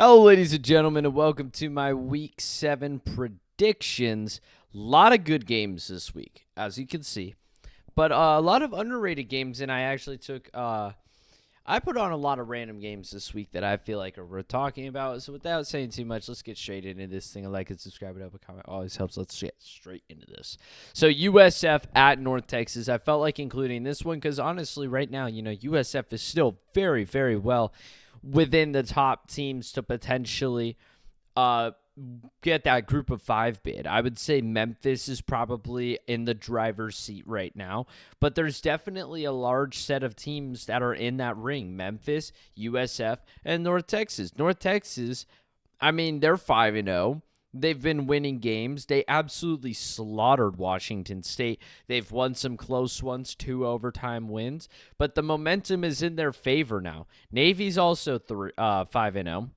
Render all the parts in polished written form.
Hello, ladies and gentlemen, and welcome to my Week 7 predictions. A lot of good games this week, as you can see, but a lot of underrated games, and I actually I put on a lot of random games this week that I feel like are worth talking about. So without saying too much, let's get straight into this thing. A like and subscribe, and a comment always helps. Let's get straight into this. So USF at North Texas. I felt like including this one because honestly, right now, USF is still very, very well within the top teams to potentially get that group of 5 bid. I would say Memphis is probably in the driver's seat right now, but there's definitely a large set of teams that are in that ring. Memphis, USF, and North Texas. North Texas, I mean, they're 5-0. They've been winning games. They absolutely slaughtered Washington State. They've won some close ones, 2 overtime wins, but the momentum is in their favor now. Navy's also 5-0.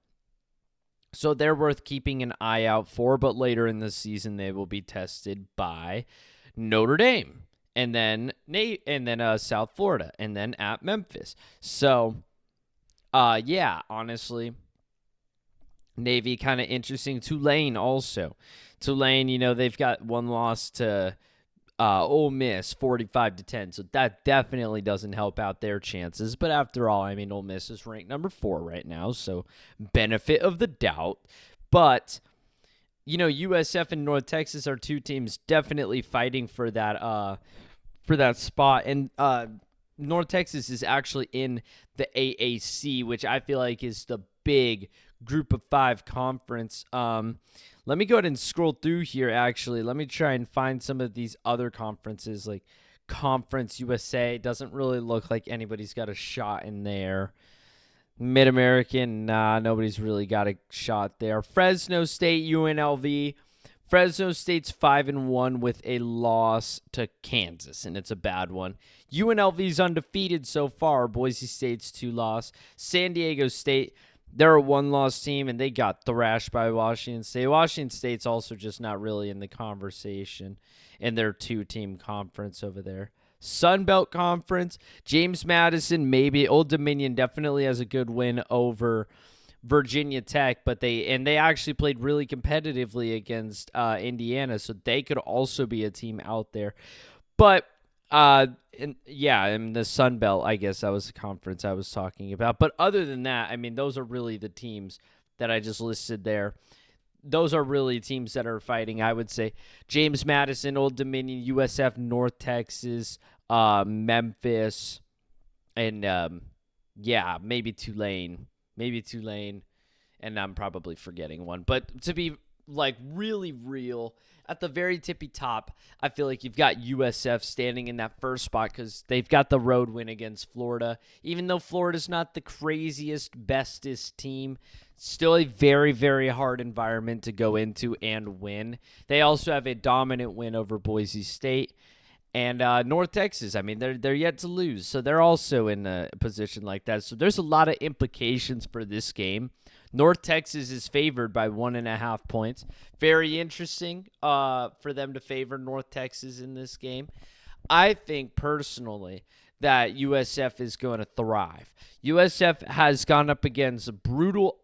So they're worth keeping an eye out for, but later in the season they will be tested by Notre Dame and then South Florida and then at Memphis. So yeah, honestly, Navy kind of interesting. Tulane also. Tulane, they've got one loss to Ole Miss 45-10. So that definitely doesn't help out their chances. But after all, I mean, Ole Miss is ranked number 4 right now, so benefit of the doubt. But USF and North Texas are 2 teams definitely fighting for that spot, and North Texas is actually in the AAC, which I feel like is the big group of 5 conference. Let me go ahead and scroll through here, actually. Let me try and find some of these other conferences, like Conference USA. Doesn't really look like anybody's got a shot in there. Mid-American, nah, nobody's really got a shot there. Fresno State, UNLV. Fresno State's 5-1 with a loss to Kansas, and it's a bad one. UNLV's undefeated so far. Boise State's 2 loss. San Diego State, they're a 1-loss team, and they got thrashed by Washington State. Washington State's also just not really in the conversation in their 2-team conference over there. Sun Belt Conference, James Madison, maybe. Old Dominion definitely has a good win over Virginia Tech, but they actually played really competitively against Indiana, so they could also be a team out there. But in the Sun Belt, I guess that was the conference I was talking about. But other than that, I mean, those are really the teams that I just listed there. Those are really teams that are fighting, I would say. James Madison, Old Dominion, USF, North Texas, Memphis, and maybe Tulane. And I'm probably forgetting one. But to be like really real, at the very tippy top, I feel like you've got USF standing in that first spot because they've got the road win against Florida. Even though Florida's not the craziest, bestest team, still a very, very hard environment to go into and win. They also have a dominant win over Boise State. And North Texas, I mean, they're yet to lose, so they're also in a position like that. So there's a lot of implications for this game. North Texas is favored by 1.5 points. Very interesting for them to favor North Texas in this game. I think personally that USF is going to thrive. USF has gone up against brutal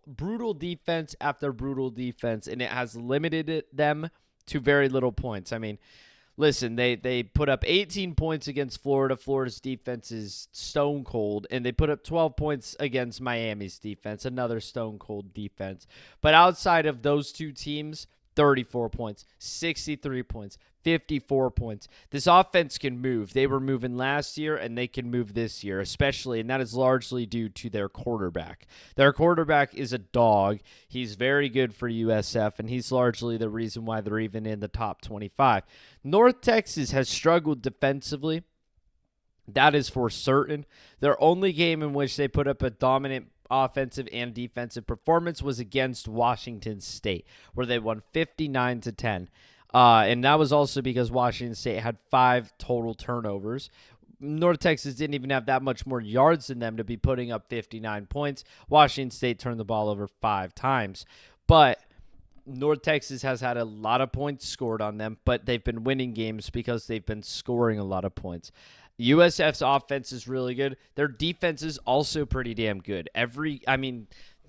defense after brutal defense, and it has limited them to very little points. I mean, listen, they put up 18 points against Florida. Florida's defense is stone cold, and they put up 12 points against Miami's defense, another stone cold defense. But outside of those 2 teams, 34 points, 63 points, 54 points. This offense can move. They were moving last year, and they can move this year, especially, and that is largely due to their quarterback. Their quarterback is a dog. He's very good for USF, and he's largely the reason why they're even in the top 25. North Texas has struggled defensively. That is for certain. Their only game in which they put up a dominant offensive and defensive performance was against Washington State, where they won 59-10. And that was also because Washington State had 5 total turnovers. North Texas didn't even have that much more yards than them to be putting up 59 points. Washington State turned the ball over 5 times. But North Texas has had a lot of points scored on them, but they've been winning games because they've been scoring a lot of points. USF's offense is really good. Their defense is also pretty damn good.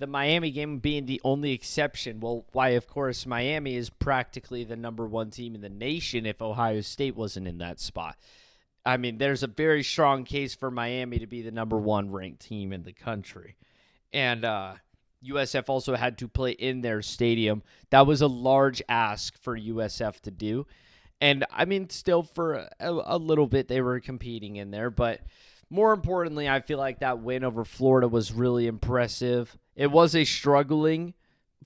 the Miami game being the only exception. Well, why, of course, Miami is practically the number one team in the nation if Ohio State wasn't in that spot. I mean, there's a very strong case for Miami to be the number one ranked team in the country. And USF also had to play in their stadium. That was a large ask for USF to do. And, I mean, still for a little bit they were competing in there. But more importantly, I feel like that win over Florida was really impressive. It was a struggling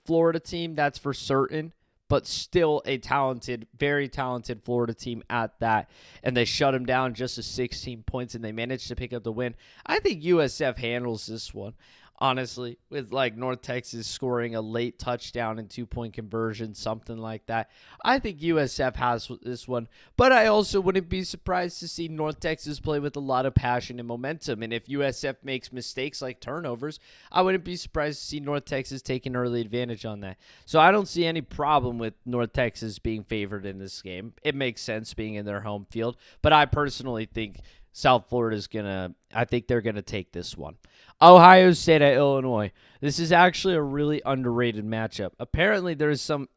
Florida team, that's for certain, but still a talented, very talented Florida team at that. And they shut them down just to 16 points, and they managed to pick up the win. I think USF handles this one, honestly, with like North Texas scoring a late touchdown and 2-point conversion, something like that. I think USF has this one, but I also wouldn't be surprised to see North Texas play with a lot of passion and momentum. And if USF makes mistakes like turnovers, I wouldn't be surprised to see North Texas take an early advantage on that. So I don't see any problem with North Texas being favored in this game. It makes sense being in their home field, but I personally think South Florida's I think they're going to take this one. Ohio State at Illinois. This is actually a really underrated matchup. Apparently, there's some,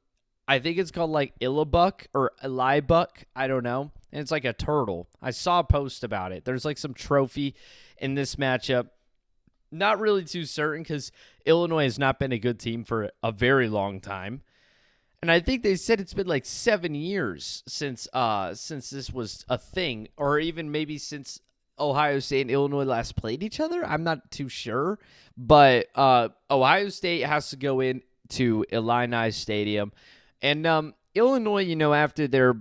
I think it's called like Illabuck or Elibuck. I don't know. And it's like a turtle. I saw a post about it. There's like some trophy in this matchup. Not really too certain because Illinois has not been a good team for a very long time. And I think they said it's been like 7 years since this was a thing, or even maybe since Ohio State and Illinois last played each other. I'm not too sure, but Ohio State has to go into Illini Stadium, and Illinois, after their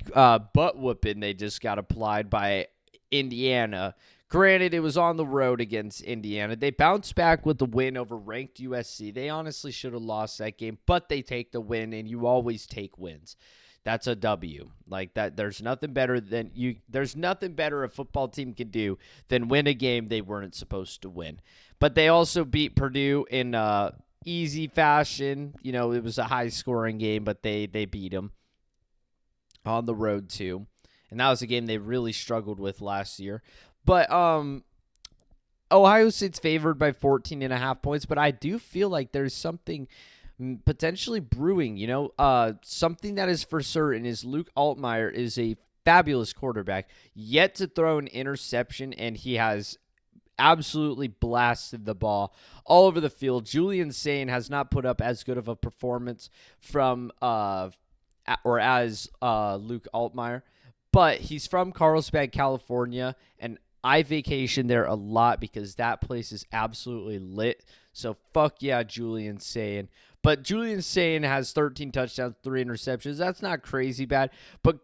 butt whooping they just got applied by Indiana. Granted, it was on the road against Indiana. They bounced back with the win over ranked USC. They honestly should have lost that game, but they take the win, and you always take wins. That's a W. Like that, there's nothing better a football team can do than win a game they weren't supposed to win. But they also beat Purdue in easy fashion. It was a high-scoring game, but they beat them on the road too. And that was a game they really struggled with last year. But Ohio State's favored by 14.5 points, but I do feel like there's something potentially brewing. Something that is for certain is Luke Altmaier is a fabulous quarterback, yet to throw an interception, and he has absolutely blasted the ball all over the field. Julian Sayin has not put up as good of a performance from as Luke Altmaier, but he's from Carlsbad, California, and I vacation there a lot because that place is absolutely lit. So fuck yeah, Julian Sayin. But Julian Sayin has 13 touchdowns, 3 interceptions. That's not crazy bad. But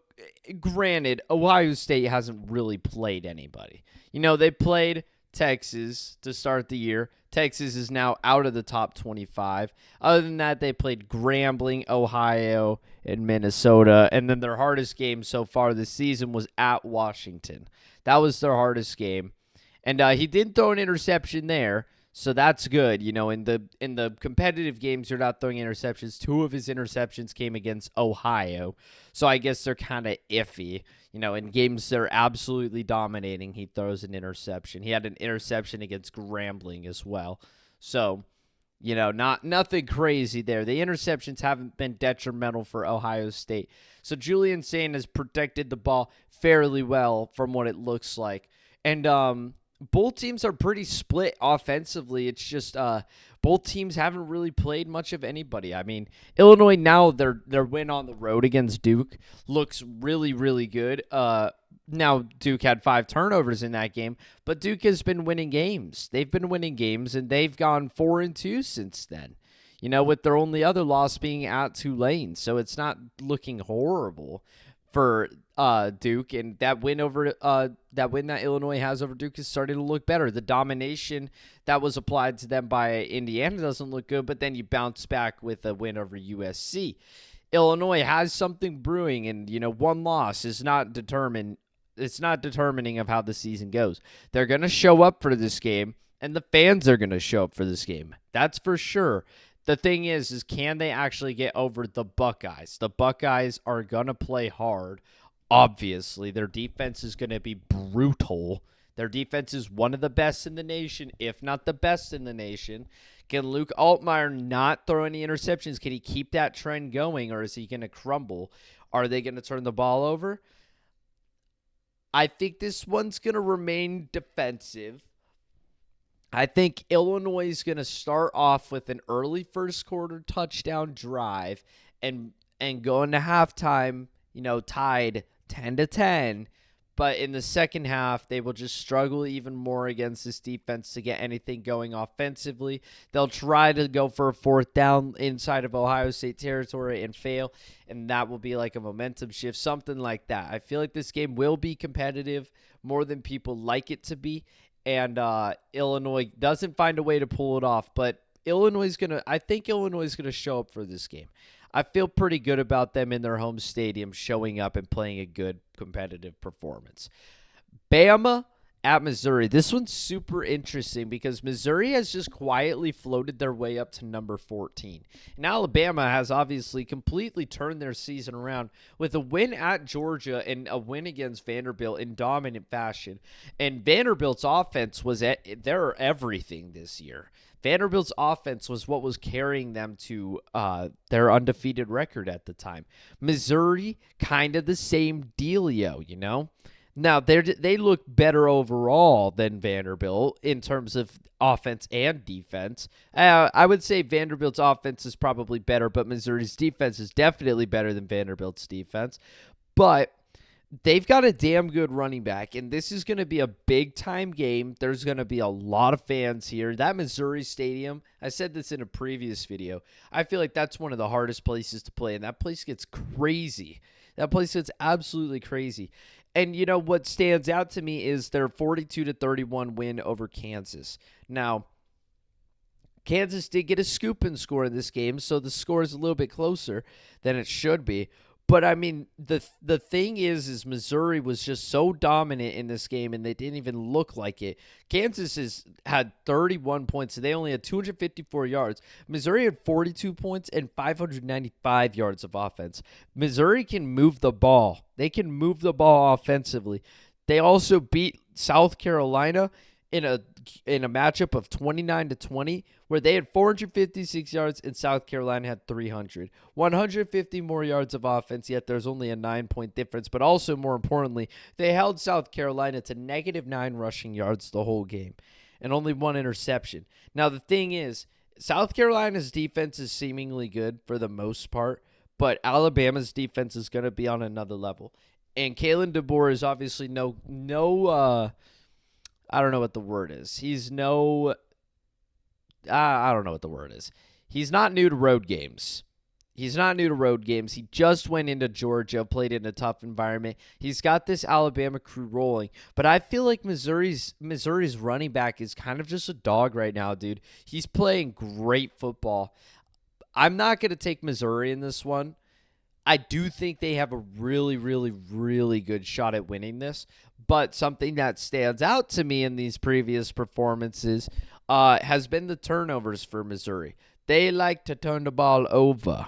granted, Ohio State hasn't really played anybody. They played Texas to start the year. Texas is now out of the top 25. Other than that, they played Grambling, Ohio, and Minnesota. And then their hardest game so far this season was at Washington. That was their hardest game. And he did throw an interception there. So that's good. In the competitive games, you're not throwing interceptions. 2 of his interceptions came against Ohio. So I guess they're kind of iffy. In games they're absolutely dominating, he throws an interception. He had an interception against Grambling as well. So, nothing crazy there. The interceptions haven't been detrimental for Ohio State. So Julian Sayin has protected the ball fairly well from what it looks like. And both teams are pretty split offensively. It's just both teams haven't really played much of anybody. I mean, Illinois now, their win on the road against Duke looks really, really good. Now, Duke had 5 turnovers in that game, but Duke has been winning games. They've been winning games, and they've gone 4-2 since then, with their only other loss being at Tulane. So it's not looking horrible for Duke, and that win that Illinois has over Duke is starting to look better. The domination that was applied to them by Indiana doesn't look good, but then you bounce back with a win over USC. Illinois has something brewing, and one loss is not determining of how the season goes. They're going to show up for this game, and the fans are going to show up for this game. That's for sure. The thing is can they actually get over the Buckeyes? The Buckeyes are going to play hard. Obviously, their defense is going to be brutal. Their defense is one of the best in the nation, if not the best in the nation. Can Luke Altmaier not throw any interceptions? Can he keep that trend going, or is he going to crumble? Are they going to turn the ball over? I think this one's going to remain defensive. I think Illinois is going to start off with an early first quarter touchdown drive and go into halftime, tied 10-10. But in the second half, they will just struggle even more against this defense to get anything going offensively. They'll try to go for a fourth down inside of Ohio State territory and fail, and that will be like a momentum shift, something like that. I feel like this game will be competitive more than people like it to be, and Illinois doesn't find a way to pull it off. But I think Illinois is gonna show up for this game. I feel pretty good about them in their home stadium showing up and playing a good competitive performance. Bama at Missouri. This one's super interesting because Missouri has just quietly floated their way up to number 14. And Alabama has obviously completely turned their season around with a win at Georgia and a win against Vanderbilt in dominant fashion. And Vanderbilt's offense was their everything this year. Vanderbilt's offense was what was carrying them to their undefeated record at the time. Missouri, kind of the same dealio, Now, they look better overall than Vanderbilt in terms of offense and defense. I would say Vanderbilt's offense is probably better, but Missouri's defense is definitely better than Vanderbilt's defense. But they've got a damn good running back, and this is going to be a big-time game. There's going to be a lot of fans here. That Missouri Stadium, I said this in a previous video, I feel like that's one of the hardest places to play, and that place gets crazy. That place gets absolutely crazy. And, what stands out to me is their 42-31 win over Kansas. Now, Kansas did get a scoop and score in this game, so the score is a little bit closer than it should be. But, I mean, the thing is Missouri was just so dominant in this game, and they didn't even look like it. Kansas had 31 points, and they only had 254 yards. Missouri had 42 points and 595 yards of offense. Missouri can move the ball. They can move the ball offensively. They also beat South Carolina in a matchup of 29-20, where they had 456 yards and South Carolina had 300. 150 more yards of offense, yet there's only a 9-point difference. But also, more importantly, they held South Carolina to -9 rushing yards the whole game and only one interception. Now, the thing is, South Carolina's defense is seemingly good for the most part, but Alabama's defense is going to be on another level. And Kalen DeBoer is obviously I don't know what the word is. I don't know what the word is. He's not new to road games. He just went into Georgia, played in a tough environment. He's got this Alabama crew rolling. But I feel like Missouri's running back is kind of just a dog right now, dude. He's playing great football. I'm not going to take Missouri in this one. I do think they have a really, really, really good shot at winning this. But something that stands out to me in these previous performances has been the turnovers for Missouri. They like to turn the ball over.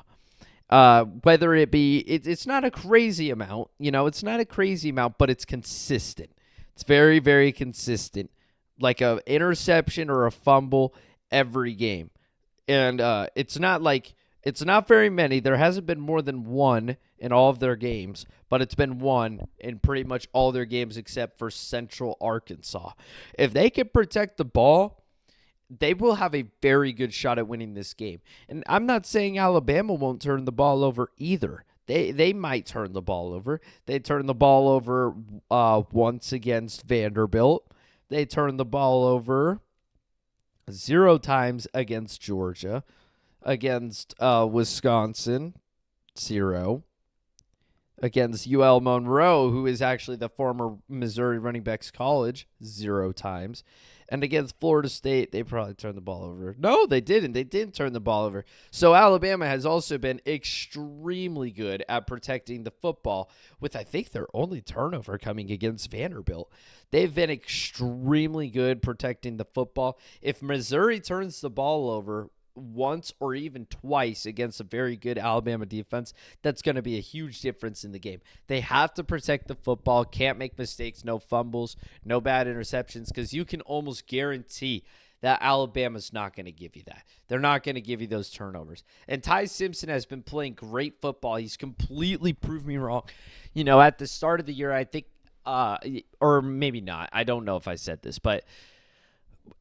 Whether it be, it's not a crazy amount. It's not a crazy amount, but it's consistent. It's very, very consistent. Like an interception or a fumble every game. And it's not very many. There hasn't been more than one in all of their games, but it's been one in pretty much all their games except for Central Arkansas. If they can protect the ball, they will have a very good shot at winning this game. And I'm not saying Alabama won't turn the ball over either. They might turn the ball over. They turned the ball over once against Vanderbilt. They turned the ball over 0 times against Georgia. Against Wisconsin, 0. Against UL Monroe, who is actually the former Missouri running backs college, 0 times. And against Florida State, they probably turned the ball over. No, they didn't. They didn't turn the ball over. So Alabama has also been extremely good at protecting the football, with I think their only turnover coming against Vanderbilt. They've been extremely good protecting the football. If Missouri turns the ball over once or even twice against a very good Alabama defense, that's going to be a huge difference in the game. They have to protect the football, can't make mistakes, no fumbles, no bad interceptions, because you can almost guarantee that Alabama's not going to give you that. They're not going to give you those turnovers. And Ty Simpson has been playing great football. He's completely proved me wrong. At the start of the year, I think, or maybe not. I don't know if I said this, but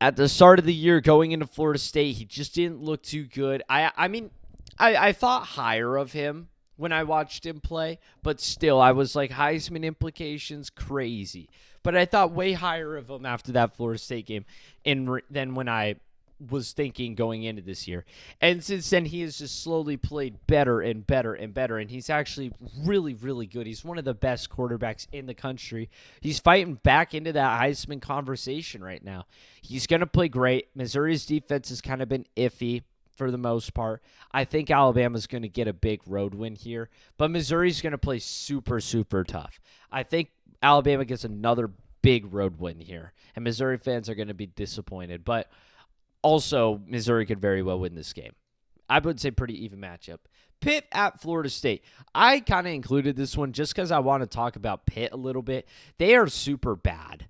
at the start of the year going into Florida State, he just didn't look too good. I thought higher of him when I watched him play, but still, I was like, Heisman implications, crazy. But I thought way higher of him after that Florida State game than when I was thinking going into this year. And since then, he has just slowly played better and better and better, and he's actually really, really good. He's one of the best quarterbacks in the country. He's fighting back into that Heisman conversation right now. He's going to play great. Missouri's defense has kind of been iffy for the most part. I think Alabama's going to get a big road win here, but Missouri's going to play super, super tough. I think Alabama gets another big road win here, and Missouri fans are going to be disappointed, but also Missouri could very well win this game. I would say pretty even matchup. Pitt at Florida State. I kind of included this one just because I want to talk about Pitt a little bit. They are super bad.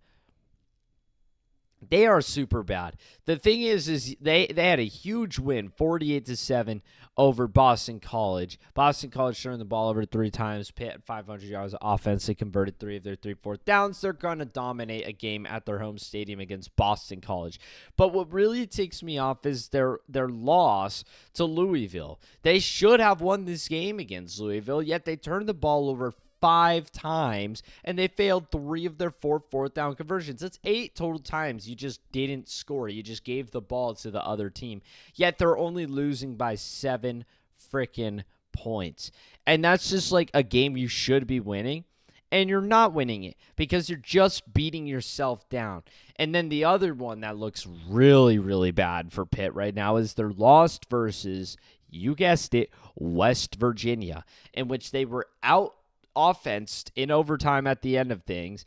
They are super bad. The thing is they had a huge win, 48-7 over Boston College. Boston College turned the ball over 3 times. Pitt had 500 yards of offense. They converted 3 of their 3 fourth downs. They're going to dominate a game at their home stadium against Boston College. But what really takes me off is their loss to Louisville. They should have won this game against Louisville, yet they turned the ball over 5 times, and they failed 3 of their 4 fourth down conversions. That's 8 total times you just didn't score. You just gave the ball to the other team. Yet they're only losing by 7 freaking points. And that's just like a game you should be winning, and you're not winning it because you're just beating yourself down. And then the other one that looks really, really bad for Pitt right now is their loss versus, you guessed it, West Virginia, in which they were out offensed in overtime at the end of things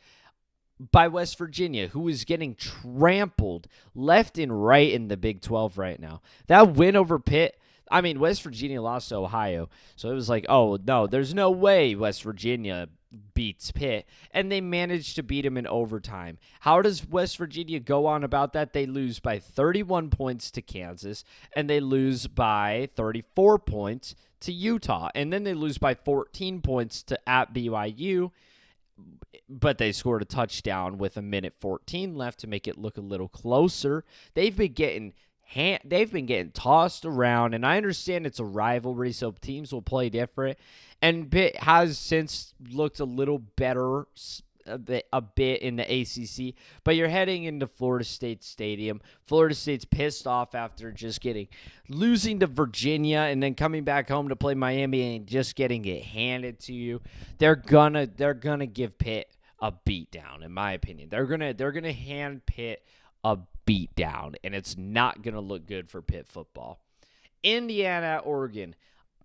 by West Virginia, who is getting trampled left and right in the Big 12 right now. That win over Pitt, West Virginia lost to Ohio, so it was like, oh, no, there's no way West Virginia beats Pitt, and they managed to beat him in overtime. How does West Virginia go on about that? They lose by 31 points to Kansas, and they lose by 34 points to Utah, and then they lose by 14 points at BYU, but they scored a touchdown with 1:14 left to make it look a little closer. They've been getting tossed around, and I understand it's a rivalry, so teams will play different. And Pitt has since looked a little better a bit in the ACC, but you're heading into Florida State Stadium. Florida State's pissed off after just losing to Virginia and then coming back home to play Miami and just getting it handed to you. They're gonna give Pitt a beatdown, in my opinion. They're gonna hand Pitt a beatdown, and it's not gonna look good for Pitt football. Indiana, Oregon.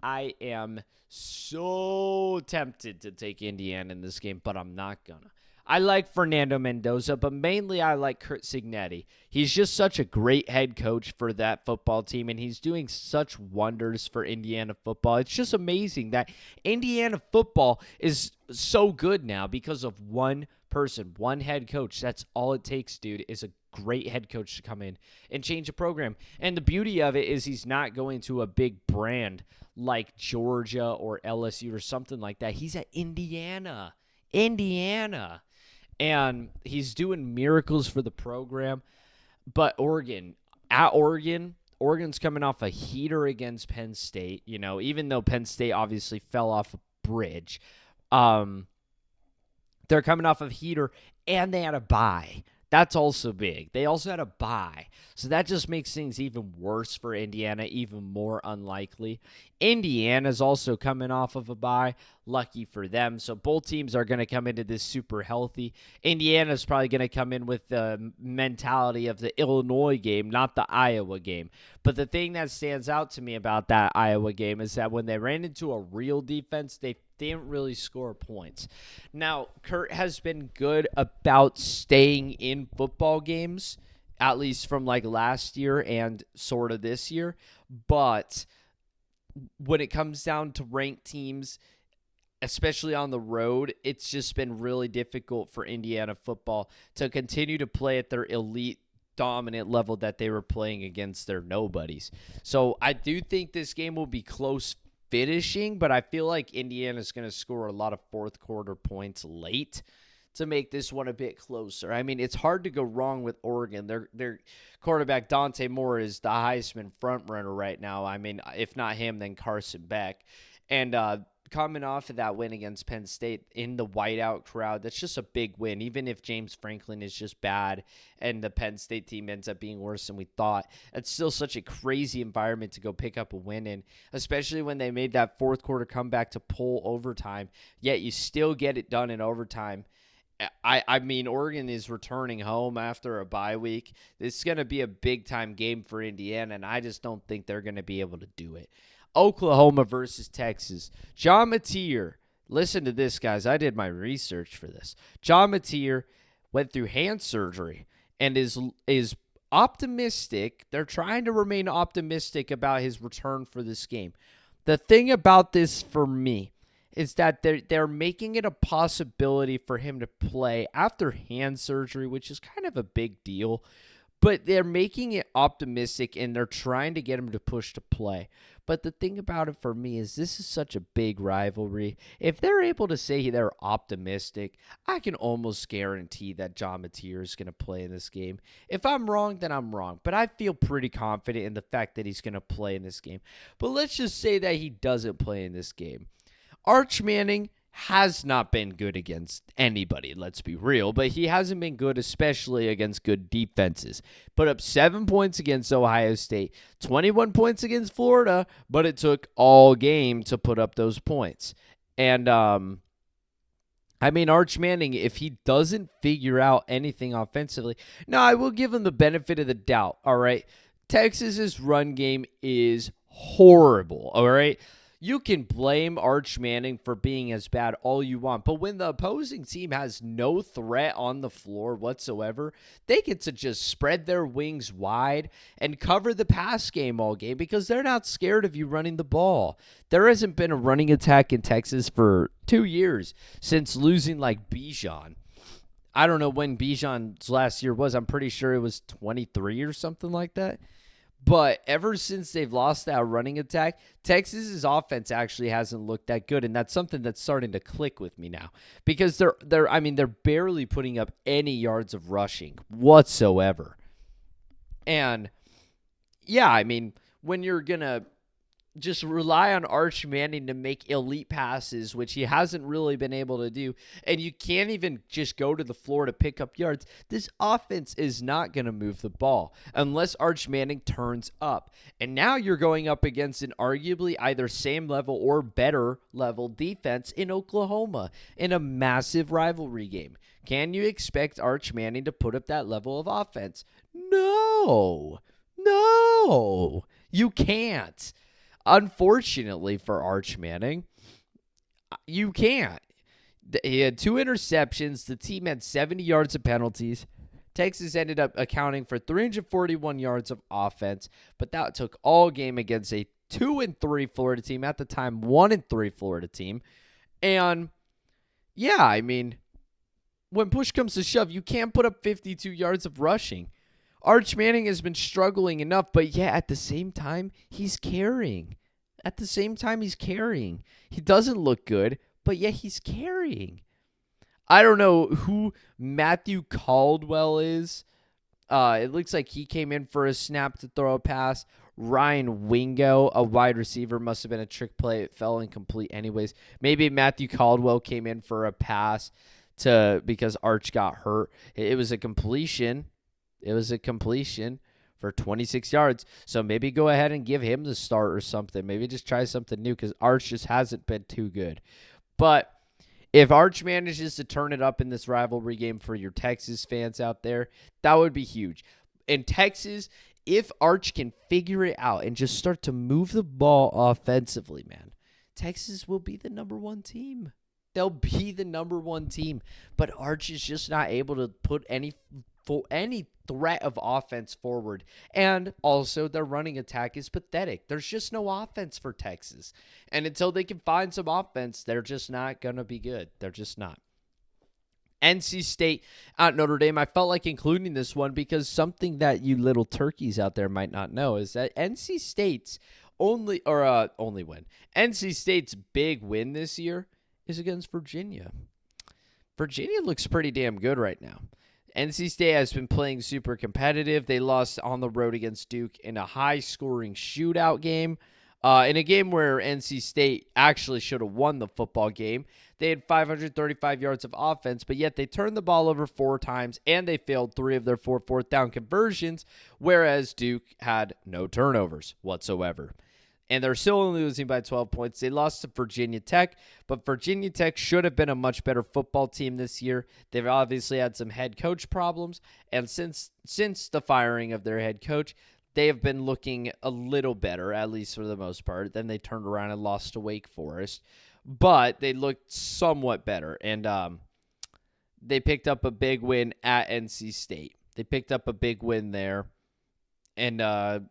I am so tempted to take Indiana in this game, but I'm not gonna. I like Fernando Mendoza, but mainly I like Curt Cignetti. He's just such a great head coach for that football team, and he's doing such wonders for Indiana football. It's just amazing that Indiana football is so good now because of one person, one head coach. That's all it takes, dude, is a great head coach to come in and change a program. And the beauty of it is he's not going to a big brand like Georgia or LSU or something like that. He's at Indiana. And he's doing miracles for the program. But Oregon's coming off a heater against Penn State, even though Penn State obviously fell off a bridge. They're coming off of heater, and they had a bye. That's also big. They also had a bye. So that just makes things even worse for Indiana, even more unlikely. Indiana's also coming off of a bye. Lucky for them. So both teams are going to come into this super healthy. Indiana's probably going to come in with the mentality of the Illinois game, not the Iowa game. But the thing that stands out to me about that Iowa game is that when they ran into a real defense, they didn't really score points. Now, Curt has been good about staying in football games, at least from like last year and sort of this year. But when it comes down to ranked teams, especially on the road, it's just been really difficult for Indiana football to continue to play at their elite dominant level that they were playing against their nobodies. So I do think this game will be close finishing, but I feel like Indiana's going to score a lot of fourth quarter points late to make this one a bit closer. I mean, it's hard to go wrong with Oregon. Their quarterback Dante Moore is the Heisman frontrunner right now. I mean, if not him, then Carson Beck. And coming off of that win against Penn State in the whiteout crowd, that's just a big win. Even if James Franklin is just bad and the Penn State team ends up being worse than we thought, it's still such a crazy environment to go pick up a win in, especially when they made that fourth quarter comeback to pull overtime, yet you still get it done in overtime. I mean, Oregon is returning home after a bye week. It's going to be a big-time game for Indiana, and I just don't think they're going to be able to do it. Oklahoma versus Texas. John Mateer, listen to this, guys. I did my research for this. John Mateer went through hand surgery and is optimistic. They're trying to remain optimistic about his return for this game. The thing about this for me is that they're making it a possibility for him to play after hand surgery, which is kind of a big deal. But they're making it optimistic, and they're trying to get him to push to play. But the thing about it for me is this is such a big rivalry. If they're able to say they're optimistic, I can almost guarantee that John Mateer is going to play in this game. If I'm wrong, then I'm wrong. But I feel pretty confident in the fact that he's going to play in this game. But let's just say that he doesn't play in this game. Arch Manning has not been good against anybody, let's be real, but he hasn't been good, especially against good defenses. Put up 7 points against Ohio State, 21 points against Florida, but it took all game to put up those points. And, I mean, Arch Manning, if he doesn't figure out anything offensively, now I will give him the benefit of the doubt, all right? Texas's run game is horrible, all right? You can blame Arch Manning for being as bad all you want, but when the opposing team has no threat on the floor whatsoever, they get to just spread their wings wide and cover the pass game all game because they're not scared of you running the ball. There hasn't been a running attack in Texas for 2 years since losing like Bijan. I don't know when Bijan's last year was. I'm pretty sure it was 23 or something like that. But ever since they've lost that running attack, Texas's offense actually hasn't looked that good, and that's something that's starting to click with me now because they're barely putting up any yards of rushing whatsoever. And yeah, I mean, when you're gonna just rely on Arch Manning to make elite passes, which he hasn't really been able to do, and you can't even just go to the floor to pick up yards, this offense is not going to move the ball unless Arch Manning turns up. And now you're going up against an arguably either same level or better level defense in Oklahoma in a massive rivalry game. Can you expect Arch Manning to put up that level of offense? No, you can't. Unfortunately for Arch Manning, you can't. He had 2 interceptions. The team had 70 yards of penalties. Texas ended up accounting for 341 yards of offense, but that took all game against a 2-3 Florida team, at the time 1-3 Florida team. And yeah, I mean, when push comes to shove, you can't put up 52 yards of rushing. Arch Manning has been struggling enough, but yeah, at the same time, he's carrying. He doesn't look good, but yeah, he's carrying. I don't know who Matthew Caldwell is. It looks like he came in for a snap to throw a pass. Ryan Wingo, a wide receiver, must have been a trick play. It fell incomplete anyways. Maybe Matthew Caldwell came in for a pass because Arch got hurt. It was a completion. For 26 yards. So maybe go ahead and give him the start or something. Maybe just try something new because Arch just hasn't been too good. But if Arch manages to turn it up in this rivalry game for your Texas fans out there, that would be huge. In Texas, if Arch can figure it out and just start to move the ball offensively, man, Texas will be the number 1 team. They'll be the number 1 team. But Arch is just not able to put any threat of offense forward. And also their running attack is pathetic. There's just no offense for Texas. And until they can find some offense, they're just not going to be good. They're just not. NC State at Notre Dame. I felt like including this one because something that you little turkeys out there might not know is that NC State's only win. NC State's big win this year is against Virginia. Virginia looks pretty damn good right now. NC State has been playing super competitive. They lost on the road against Duke in a high-scoring shootout game. In a game where NC State actually should have won the football game. They had 535 yards of offense, but yet they turned the ball over 4 times, and they failed 3 of their 4 fourth-down conversions, whereas Duke had no turnovers whatsoever. And they're still only losing by 12 points. They lost to Virginia Tech, but Virginia Tech should have been a much better football team this year. They've obviously had some head coach problems, and since the firing of their head coach, they have been looking a little better, at least for the most part. Then they turned around and lost to Wake Forest, but they looked somewhat better, and they picked up a big win at NC State. They picked up a big win there, and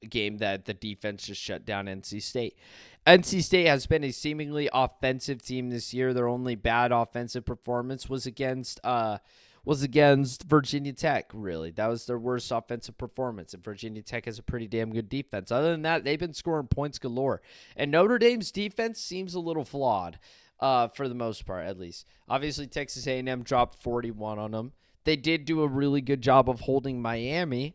game that the defense just shut down NC State. NC State has been a seemingly offensive team this year. Their only bad offensive performance was against Virginia Tech, really. That was their worst offensive performance, and Virginia Tech has a pretty damn good defense. Other than that, they've been scoring points galore. And Notre Dame's defense seems a little flawed, for the most part, at least. Obviously, Texas A&M dropped 41 on them. They did do a really good job of holding Miami,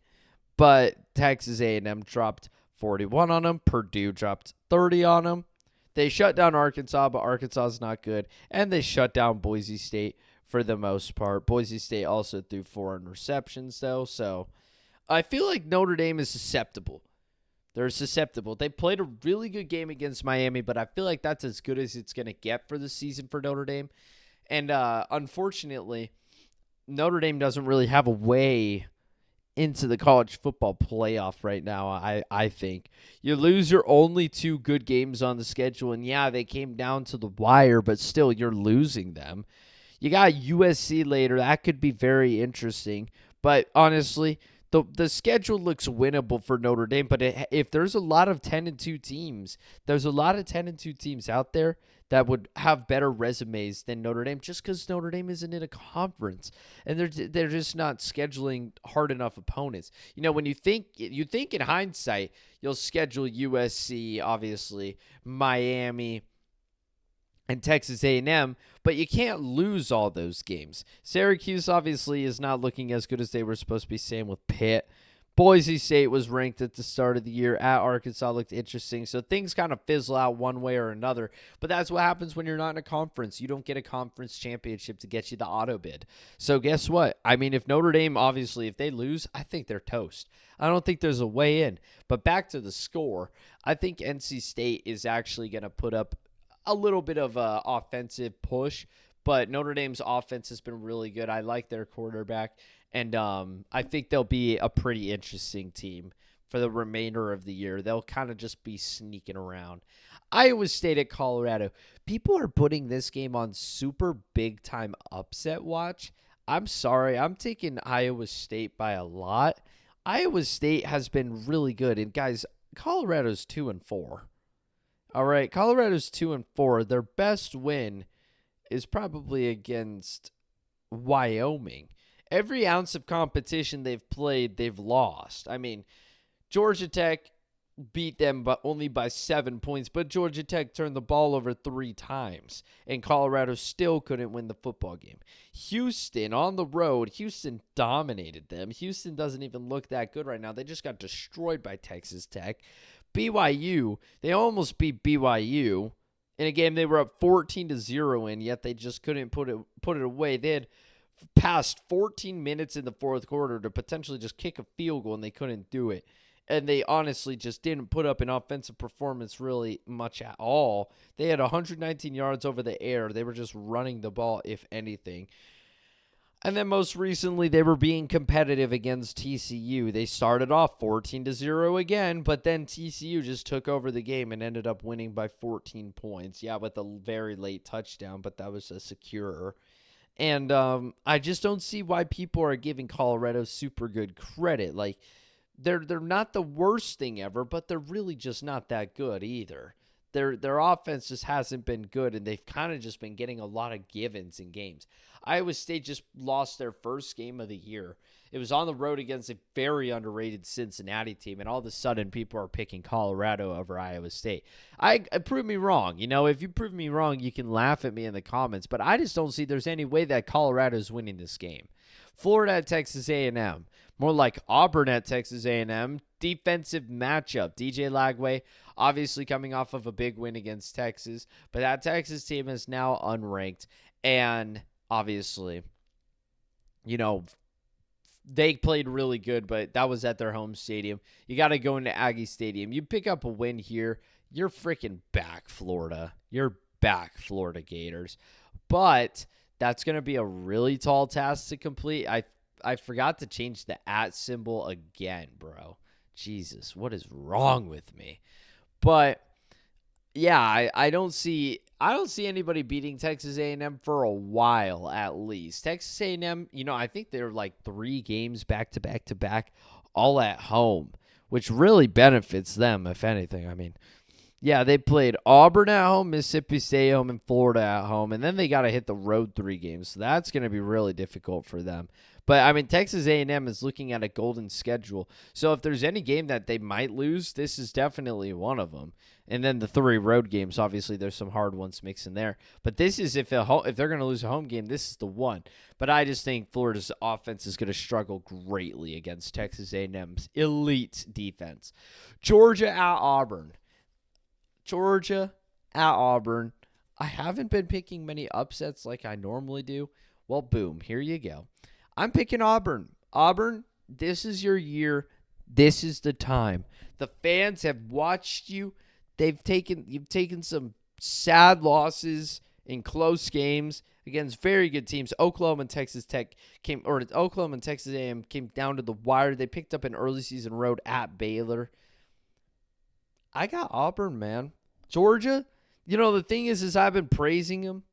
but Texas A&M dropped 41 on them. Purdue dropped 30 on them. They shut down Arkansas, but Arkansas is not good. And they shut down Boise State for the most part. Boise State also threw 4 interceptions, though. So I feel like Notre Dame is susceptible. They're susceptible. They played a really good game against Miami, but I feel like that's as good as it's going to get for the season for Notre Dame. And unfortunately, Notre Dame doesn't really have a way into the college football playoff right now, I think. You lose your only 2 good games on the schedule, and yeah, they came down to the wire, but still, you're losing them. You got USC later. That could be very interesting, but honestly, the schedule looks winnable for Notre Dame, but if there's a lot of 10-2 teams, there's a lot of 10-2 teams out there that would have better resumes than Notre Dame just because Notre Dame isn't in a conference and they're just not scheduling hard enough opponents. You know, when you think in hindsight, you'll schedule USC, obviously, Miami, and Texas A&M, but you can't lose all those games. Syracuse obviously is not looking as good as they were supposed to be, same with Pitt. Boise State was ranked at the start of the year. At Arkansas looked interesting. So things kind of fizzle out one way or another. But that's what happens when you're not in a conference. You don't get a conference championship to get you the auto bid. So guess what? I mean, if Notre Dame, obviously, if they lose, I think they're toast. I don't think there's a way in. But back to the score, I think NC State is actually going to put up a little bit of an offensive push. But Notre Dame's offense has been really good. I like their quarterback. And I think they'll be a pretty interesting team for the remainder of the year. They'll kind of just be sneaking around. Iowa State at Colorado. People are putting this game on super big-time upset watch. I'm sorry. I'm taking Iowa State by a lot. Iowa State has been really good. And, guys, Colorado's 2-4. All right, Colorado's 2-4. Their best win is probably against Wyoming. Every ounce of competition they've played, they've lost. I mean, Georgia Tech beat them but only by 7 points, but Georgia Tech turned the ball over 3 times, and Colorado still couldn't win the football game. Houston, on the road, Houston dominated them. Houston doesn't even look that good right now. They just got destroyed by Texas Tech. BYU, they almost beat BYU in a game they were up 14-0 in, yet they just couldn't put it away. They had past 14 minutes in the fourth quarter to potentially just kick a field goal, and they couldn't do it. And they honestly just didn't put up an offensive performance really much at all. They had 119 yards over the air. They were just running the ball, if anything. And then most recently, they were being competitive against TCU. They started off 14-0 again, but then TCU just took over the game and ended up winning by 14 points. Yeah, with a very late touchdown, but that was a secure. And I just don't see why people are giving Colorado super good credit. Like, they're not the worst thing ever, but they're really just not that good either. their offense just hasn't been good, and they've kind of just been getting a lot of give-ins in games. Iowa State just lost their first game of the year. It was on the road against a very underrated Cincinnati team, and all of a sudden people are picking Colorado over Iowa State. Prove me wrong. If you prove me wrong, you can laugh at me in the comments, but I just don't see there's any way that Colorado is winning this game. Florida at Texas A&M. More like Auburn at Texas A&M. Defensive matchup. DJ Lagway, obviously coming off of a big win against Texas, but that Texas team is now unranked, and obviously, they played really good, but that was at their home stadium. You got to go into Aggie Stadium. You pick up a win here, you're freaking back, Florida. You're back, Florida Gators. But that's going to be a really tall task to complete. I forgot to change the @ symbol again, bro. Jesus, what is wrong with me? But yeah, I don't see anybody beating Texas A&M for a while at least. Texas A&M, I think they're like 3 games back to back to back, all at home, which really benefits them, if anything. I mean, yeah, they played Auburn at home, Mississippi State at home, and Florida at home, and then they got to hit the road 3 games. So that's going to be really difficult for them. But, I mean, Texas A&M is looking at a golden schedule. So if there's any game that they might lose, this is definitely one of them. And then the 3 road games, obviously there's some hard ones mixed in there. But this is, if they're going to lose a home game, this is the one. But I just think Florida's offense is going to struggle greatly against Texas A&M's elite defense. Georgia at Auburn. Georgia at Auburn. I haven't been picking many upsets like I normally do. Well, boom, here you go. I'm picking Auburn. Auburn, this is your year. This is the time. The fans have watched you. You've taken some sad losses in close games against very good teams. Oklahoma and Texas Oklahoma and Texas A&M came down to the wire. They picked up an early season road at Baylor. I got Auburn, man. Georgia, the thing is I've been praising them.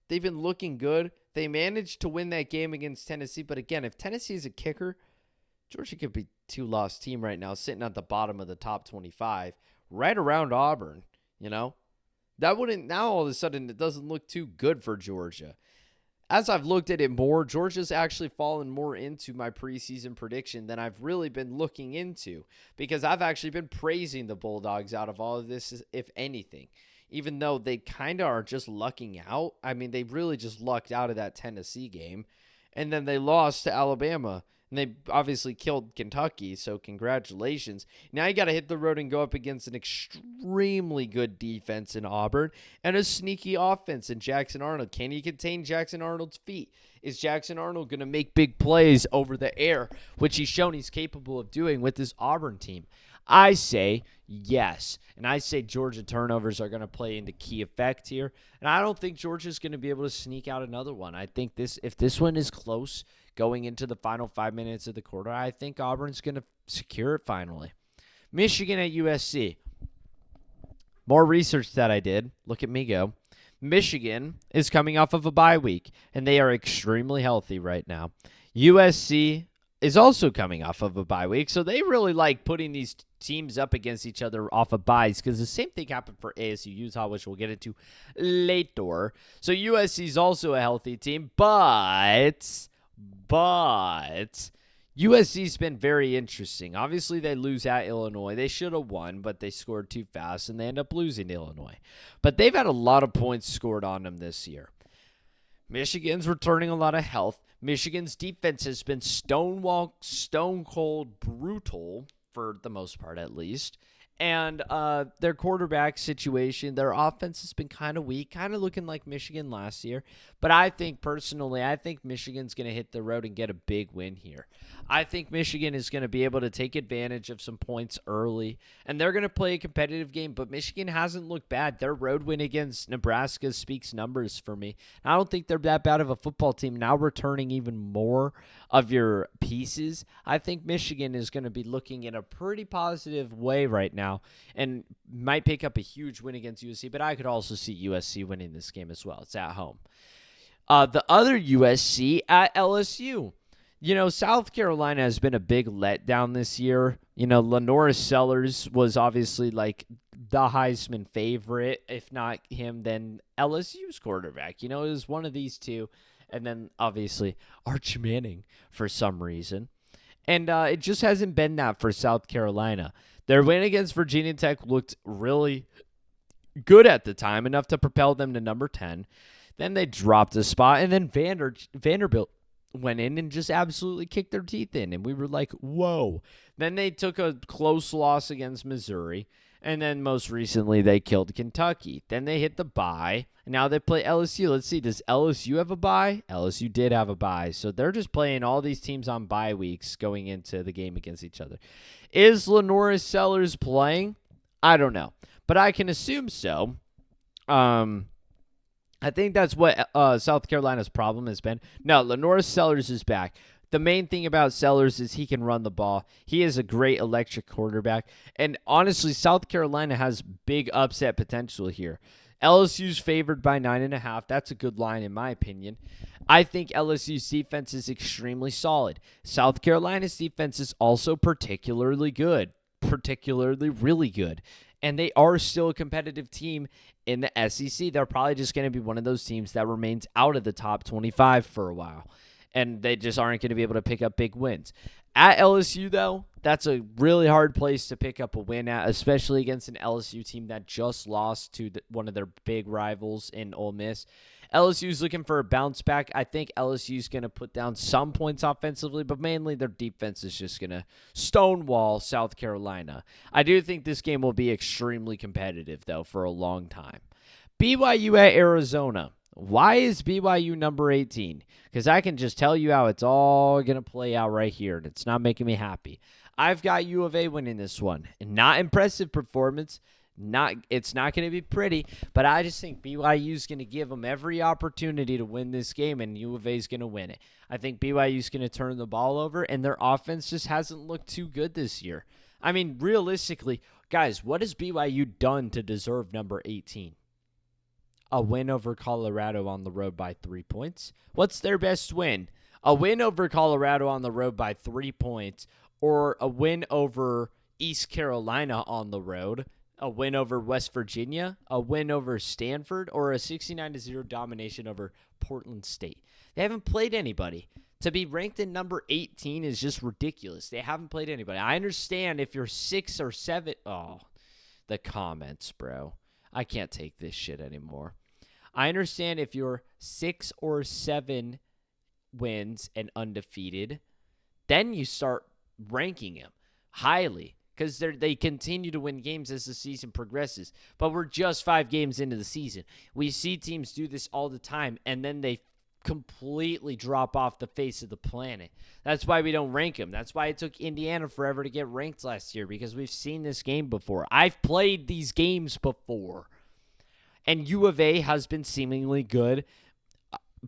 They've been looking good. They managed to win that game against Tennessee. But again, if Tennessee is a kicker, Georgia could be 2-loss team right now, sitting at the bottom of the top 25, right around Auburn. That wouldn't, now all of a sudden it doesn't look too good for Georgia. As I've looked at it more, Georgia's actually fallen more into my preseason prediction than I've really been looking into, because I've actually been praising the Bulldogs out of all of this, if anything, even though they kind of are just lucking out. I mean, they really just lucked out of that Tennessee game, and then they lost to Alabama, and they obviously killed Kentucky, so congratulations. Now you got to hit the road and go up against an extremely good defense in Auburn and a sneaky offense in Jackson Arnold. Can you contain Jackson Arnold's feet? Is Jackson Arnold going to make big plays over the air, which he's shown he's capable of doing with this Auburn team? I say yes, and I say Georgia turnovers are going to play into key effect here, and I don't think Georgia's going to be able to sneak out another one. I think if this one is close going into the final 5 minutes of the quarter, I think Auburn's going to secure it finally. Michigan at USC. More research that I did. Look at me go. Michigan is coming off of a bye week, and they are extremely healthy right now. USC is also coming off of a bye week, so they really like putting these teams up against each other off of byes, because the same thing happened for ASU Utah, which we'll get into later. So USC is also a healthy team, but USC's been very interesting. Obviously, they lose at Illinois. They should have won, but they scored too fast, and they end up losing to Illinois. But they've had a lot of points scored on them this year. Michigan's returning a lot of health. Michigan's defense has been stone cold brutal, for the most part at least. And their quarterback situation, their offense has been kind of weak, kind of looking like Michigan last year. But I think Michigan's going to hit the road and get a big win here. I think Michigan is going to be able to take advantage of some points early, and they're going to play a competitive game. But Michigan hasn't looked bad. Their road win against Nebraska speaks numbers for me. I don't think they're that bad of a football team. Now returning even more of your pieces, I think Michigan is going to be looking in a pretty positive way right now and might pick up a huge win against USC, but I could also see USC winning this game as well. It's at home. The other USC at LSU. South Carolina has been a big letdown this year. LaNorris Sellers was obviously the Heisman favorite. If not him, then LSU's quarterback. It was one of these two. And then, obviously, Arch Manning for some reason. And it just hasn't been that for South Carolina. Their win against Virginia Tech looked really good at the time, enough to propel them to number 10. Then they dropped a spot, and then Vanderbilt went in and just absolutely kicked their teeth in. And we were like, whoa. Then they took a close loss against Missouri. And then most recently, they killed Kentucky. Then they hit the bye. And now they play LSU. Let's see, does LSU have a bye? LSU did have a bye. So they're just playing all these teams on bye weeks going into the game against each other. Is LaNorris Sellers playing? I don't know. But I can assume so. I think that's what South Carolina's problem has been. No, LaNorris Sellers is back. The main thing about Sellers is he can run the ball. He is a great electric quarterback. And honestly, South Carolina has big upset potential here. LSU's favored by 9.5. That's a good line in my opinion. I think LSU's defense is extremely solid. South Carolina's defense is also particularly good. Particularly really good. And they are still a competitive team in the SEC. They're probably just going to be one of those teams that remains out of the top 25 for a while. And they just aren't going to be able to pick up big wins. At LSU, though, that's a really hard place to pick up a win at, especially against an LSU team that just lost to one of their big rivals in Ole Miss. LSU's looking for a bounce back. I think LSU's going to put down some points offensively, but mainly their defense is just going to stonewall South Carolina. I do think this game will be extremely competitive, though, for a long time. BYU at Arizona. Why is BYU number 18? Because I can just tell you how it's all going to play out right here, and it's not making me happy. I've got U of A winning this one. Not impressive performance. It's not going to be pretty, but I just think BYU is going to give them every opportunity to win this game, and U of A is going to win it. I think BYU is going to turn the ball over, and their offense just hasn't looked too good this year. I mean, realistically, guys, what has BYU done to deserve number 18? A win over Colorado on the road by 3 points. What's their best win? A win over Colorado on the road by 3 points, or a win over East Carolina on the road, a win over West Virginia, a win over Stanford, or a 69-0 domination over Portland State. They haven't played anybody. To be ranked in number 18 is just ridiculous. They haven't played anybody. I understand if you're 6 or 7. Oh, the comments, bro. I can't take this shit anymore. I understand if you're 6 or 7 wins and undefeated, then you start ranking them highly because they continue to win games as the season progresses. But we're just 5 games into the season. We see teams do this all the time, and then they completely drop off the face of the planet. That's why we don't rank them. That's why it took Indiana forever to get ranked last year, because we've seen this game before. I've played these games before. And U of A has been seemingly good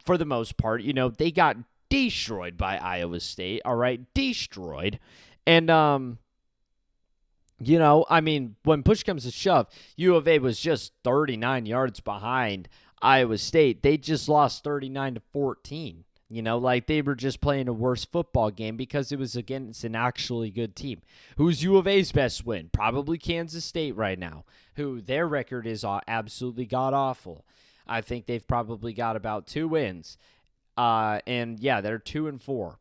for the most part. You know, they got destroyed by Iowa State, all right? Destroyed. And, you know, I mean, when push comes to shove, U of A was just 39 yards behind Iowa State. They just lost 39-14. You know, like they were just playing a worse football game because it was against an actually good team. Who's U of A's best win? Probably Kansas State right now, who their record is absolutely god-awful. I think they've probably got about 2 wins. And, yeah, they're 2-4.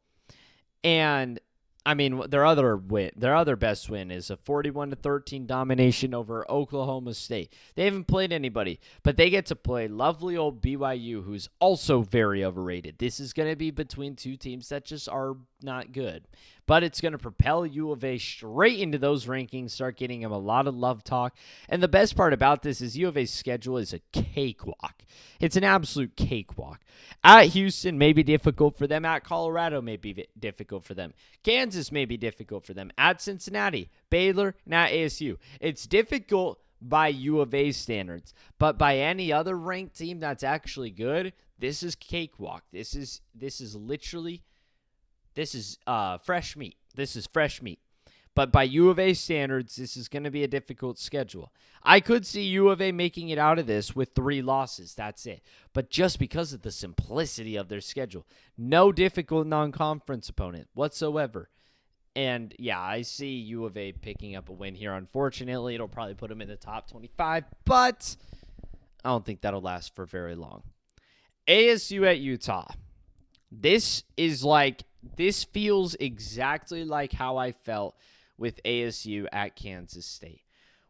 And, I mean, their other best win is a 41-13 domination over Oklahoma State. They haven't played anybody, but they get to play lovely old BYU, who's also very overrated. This is going to be between 2 teams that just are not good. But it's going to propel U of A straight into those rankings, start getting them a lot of love talk. And the best part about this is U of A's schedule is a cakewalk. It's an absolute cakewalk. At Houston may be difficult for them. At Colorado may be difficult for them. Kansas may be difficult for them. At Cincinnati, Baylor, and at ASU. It's difficult by U of A standards. But by any other ranked team that's actually good, this is cakewalk. This is literally... This is fresh meat. This is fresh meat. But by U of A standards, this is going to be a difficult schedule. I could see U of A making it out of this with 3 losses. That's it. But just because of the simplicity of their schedule, no difficult non-conference opponent whatsoever. And yeah, I see U of A picking up a win here. Unfortunately, it'll probably put them in the top 25, but I don't think that'll last for very long. ASU at Utah. This feels exactly like how I felt with ASU at Kansas State.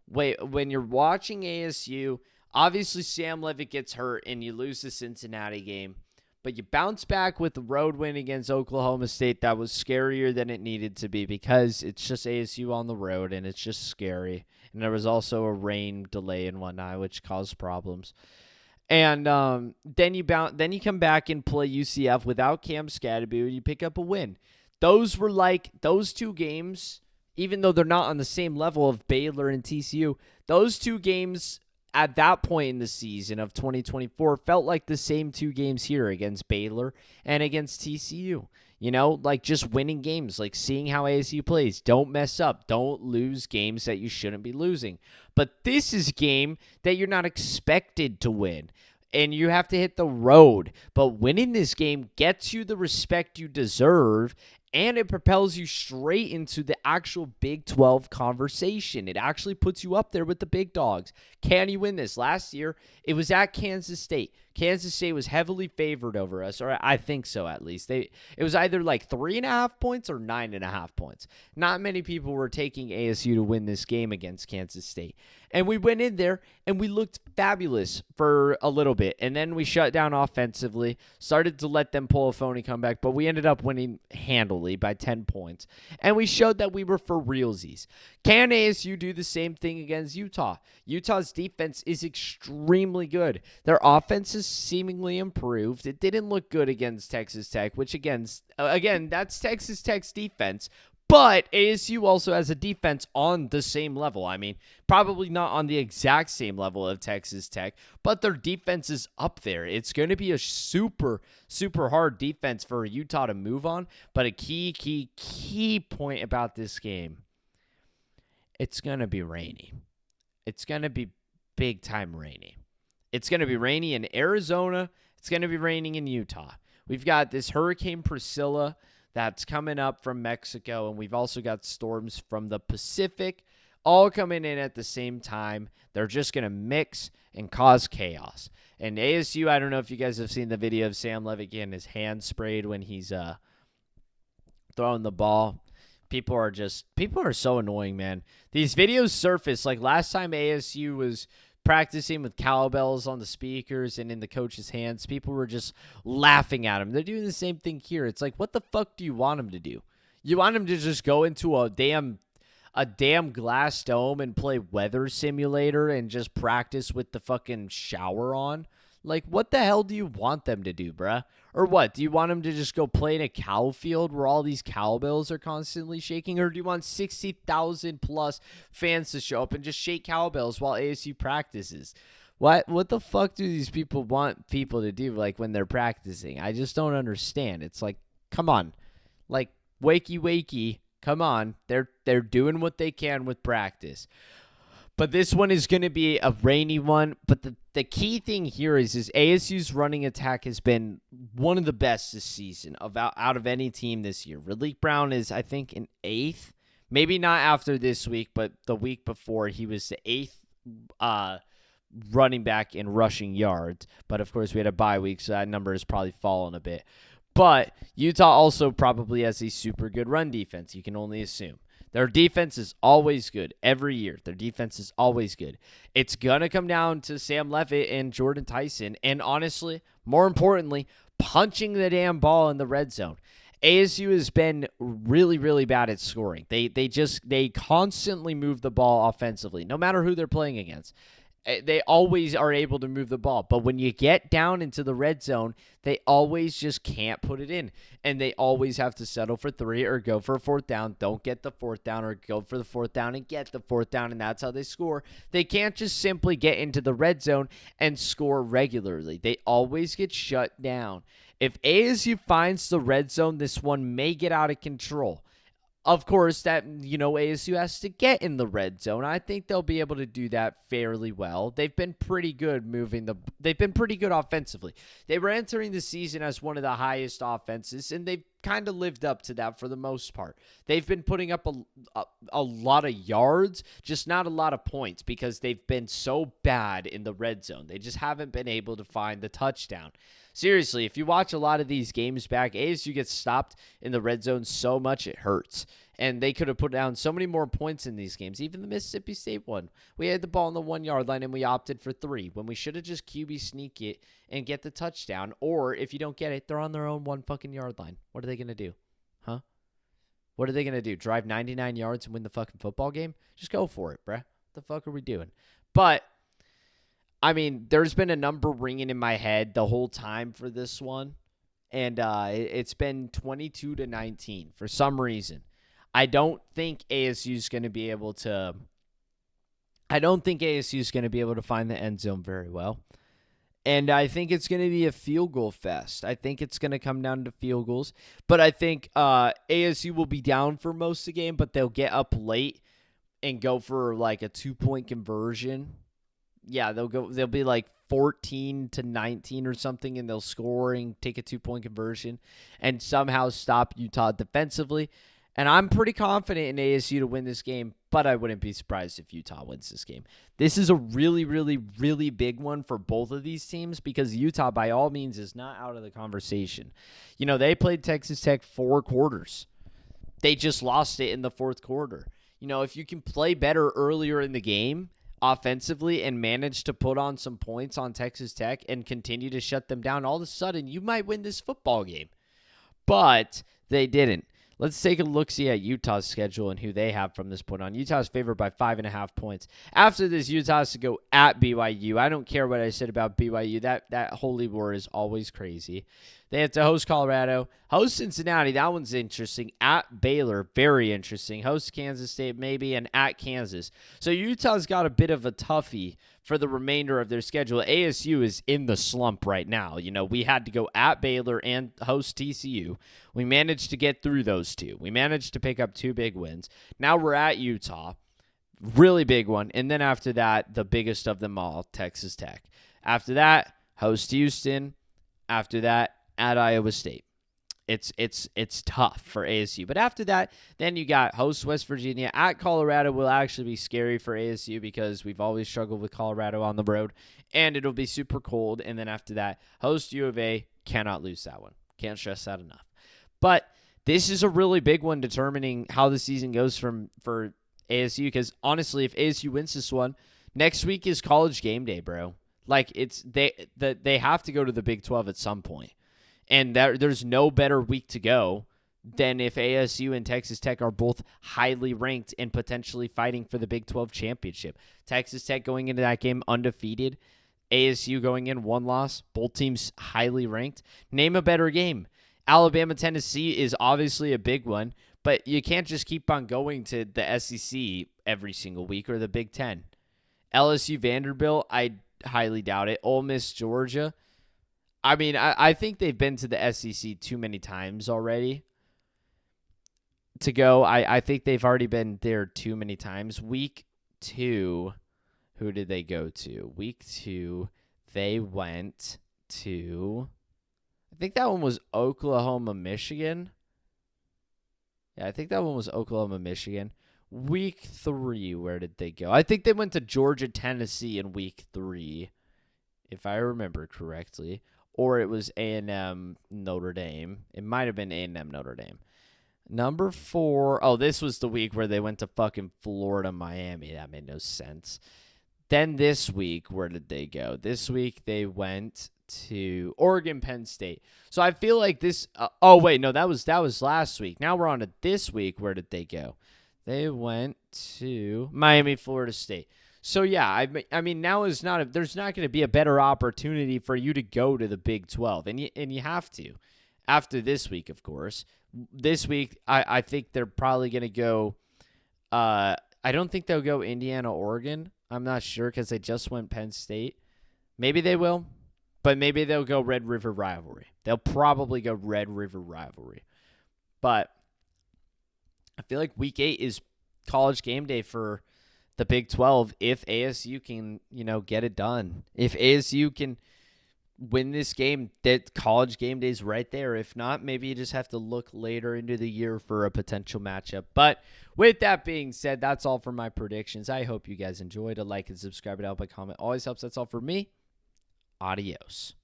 Wait, when you're watching ASU, obviously Sam Levitt gets hurt and you lose the Cincinnati game, but you bounce back with the road win against Oklahoma State that was scarier than it needed to be because it's just ASU on the road and it's just scary. And there was also a rain delay and whatnot, which caused problems. And then you come back and play UCF without Cam Scadaboo, and you pick up a win. Those two games, even though they're not on the same level of Baylor and TCU, those two games at that point in the season of 2024 felt like the same two games here against Baylor and against TCU. You know, like just winning games, like seeing how ASU plays. Don't mess up. Don't lose games that you shouldn't be losing. But this is a game that you're not expected to win. And you have to hit the road. But winning this game gets you the respect you deserve, and it propels you straight into the actual Big 12 conversation. It actually puts you up there with the big dogs. Can you win this? Last year, it was at Kansas State. Kansas State was heavily favored over us, or I think so at least. It was either like 3.5 points or 9.5 points. Not many people were taking ASU to win this game against Kansas State. And we went in there and we looked fabulous for a little bit. And then we shut down offensively, started to let them pull a phony comeback, but we ended up winning handily by 10 points. And we showed that we were for realsies. Can ASU do the same thing against Utah? Utah's defense is extremely good. Their offense is seemingly improved. It didn't look good against Texas Tech, which again, that's Texas Tech's defense. But ASU also has a defense on the same level. I mean, probably not on the exact same level of Texas Tech, but their defense is up there. It's going to be a super, super hard defense for Utah to move on. But a key point about this game, it's going to be rainy. It's going to be big time rainy. It's going to be rainy in Arizona. It's going to be raining in Utah. We've got this Hurricane Priscilla that's coming up from Mexico, and we've also got storms from the Pacific all coming in at the same time. They're just going to mix and cause chaos. And ASU, I don't know if you guys have seen the video of Sam Levitt getting his hand sprayed when he's throwing the ball. People are so annoying, man. These videos surface, like last time ASU was practicing with cowbells on the speakers and in the coach's hands, people were just laughing at him. They're doing the same thing here. It's like, what the fuck do you want him to do? You want him to just go into a damn glass dome and play weather simulator and just practice with the fucking shower on? Like, what the hell do you want them to do, bruh? Or what? Do you want them to just go play in a cow field where all these cowbells are constantly shaking? Or do you want 60,000 plus fans to show up and just shake cowbells while ASU practices? What the fuck do these people want people to do, like, when they're practicing? I just don't understand. It's like, come on. Like, wakey. Come on. They're doing what they can with practice. But this one is going to be a rainy one. But the key thing here is ASU's running attack has been one of the best this season out of any team this year. Raleek Brown is, I think, in 8th. Maybe not after this week, but the week before he was the 8th running back in rushing yards. But, of course, we had a bye week, so that number has probably fallen a bit. But Utah also probably has a super good run defense. You can only assume. Their defense is always good every year. Their defense is always good. It's going to come down to Sam Levitt and Jordan Tyson. And honestly, more importantly, punching the damn ball in the red zone. ASU has been really, really bad at scoring. They constantly move the ball offensively, no matter who they're playing against. They always are able to move the ball. But when you get down into the red zone, they always just can't put it in. And they always have to settle for 3 or go for a 4th down. Don't get the 4th down, or go for the 4th down and get the 4th down, and that's how they score. They can't just simply get into the red zone and score regularly. They always get shut down. If ASU finds the red zone, this one may get out of control. Of course, that, ASU has to get in the red zone. I think they'll be able to do that fairly well. They've been pretty good they've been pretty good offensively. They were entering the season as one of the highest offenses, and they've kind of lived up to that for the most part. They've been putting up a lot of yards, just not a lot of points because they've been so bad in the red zone. They just haven't been able to find the touchdown. Seriously, if you watch a lot of these games back, ASU gets stopped in the red zone so much it hurts. And they could have put down so many more points in these games. Even the Mississippi State one. We had the ball on the 1 yard line and we opted for 3 when we should have just QB sneak it and get the touchdown. Or if you don't get it, they're on their own 1 fucking yard line. What are they going to do? Huh? What are they going to do? Drive 99 yards and win the fucking football game? Just go for it, bruh. What the fuck are we doing? But, I mean, there's been a number ringing in my head the whole time for this one. And it's been 22-19 for some reason. I don't think ASU is going to be able to find the end zone very well. And I think it's going to be a field goal fest. I think it's going to come down to field goals. But I think ASU will be down for most of the game, but they'll get up late and go for like a 2-point conversion. Yeah, they'll be like 14-19 or something, and they'll score and take a 2-point conversion and somehow stop Utah defensively. And I'm pretty confident in ASU to win this game, but I wouldn't be surprised if Utah wins this game. This is a really, really, really big one for both of these teams because Utah, by all means, is not out of the conversation. You know, they played Texas Tech 4 quarters. They just lost it in the 4th quarter. You know, if you can play better earlier in the game offensively and manage to put on some points on Texas Tech and continue to shut them down, all of a sudden you might win this football game. But they didn't. Let's take a look-see at Utah's schedule and who they have from this point on. Utah's favored by 5.5 points. After this, Utah has to go at BYU. I don't care what I said about BYU. That holy war is always crazy. They have to host Colorado. Host Cincinnati. That one's interesting. At Baylor. Very interesting. Host Kansas State maybe, and at Kansas. So Utah's got a bit of a toughie for the remainder of their schedule. ASU is in the slump right now. You know, we had to go at Baylor and host TCU. We managed to get through those 2. We managed to pick up 2 big wins. Now we're at Utah. Really big one. And then after that, the biggest of them all, Texas Tech. After that, host Houston. After that, at Iowa State. It's tough for ASU. But after that, then you got host West Virginia. At Colorado will actually be scary for ASU because we've always struggled with Colorado on the road. And it'll be super cold. And then after that, host U of A. Cannot lose that one. Can't stress that enough. But this is a really big one determining how the season goes for ASU. Because honestly, if ASU wins this one, next week is College game day, bro. Like they have to go to the Big 12 at some point. And there's no better week to go than if ASU and Texas Tech are both highly ranked and potentially fighting for the Big 12 championship. Texas Tech going into that game undefeated. ASU going in 1 loss. Both teams highly ranked. Name a better game. Alabama, Tennessee is obviously a big one, but you can't just keep on going to the SEC every single week or the Big 10. LSU, Vanderbilt, I highly doubt it. Ole Miss, Georgia. I mean, I think they've been to the SEC too many times already to go. I think they've already been there too many times. Week 2, who did they go to? Week 2, they went to, I think that one was Oklahoma, Michigan. Yeah, I think that one was Oklahoma, Michigan. Week 3, where did they go? I think they went to Georgia, Tennessee in week 3, if I remember correctly. Or it was A&M Notre Dame. It might have been A&M Notre Dame. Number 4. Oh, this was the week where they went to fucking Florida, Miami. That made no sense. Then this week, where did they go? This week they went to Oregon, Penn State. So I feel like this. Oh wait, no, that was last week. Now we're on to this week. Where did they go? They went to Miami, Florida State. So, yeah, I mean, now is not there's not going to be a better opportunity for you to go to the Big 12, and you have to. After this week, of course. This week, I think they're probably going to go I don't think they'll go Indiana, Oregon. I'm not sure because they just went Penn State. Maybe they will, but maybe they'll go Red River Rivalry. They'll probably go Red River Rivalry. But I feel like week 8 is College game day for the Big 12 if ASU can, get it done. If ASU can win this game, that college game day's right there. If not, maybe you just have to look later into the year for a potential matchup. But with that being said, that's all for my predictions. I hope you guys enjoyed. A like and subscribe, and help, a comment always helps. That's all for me. Adios.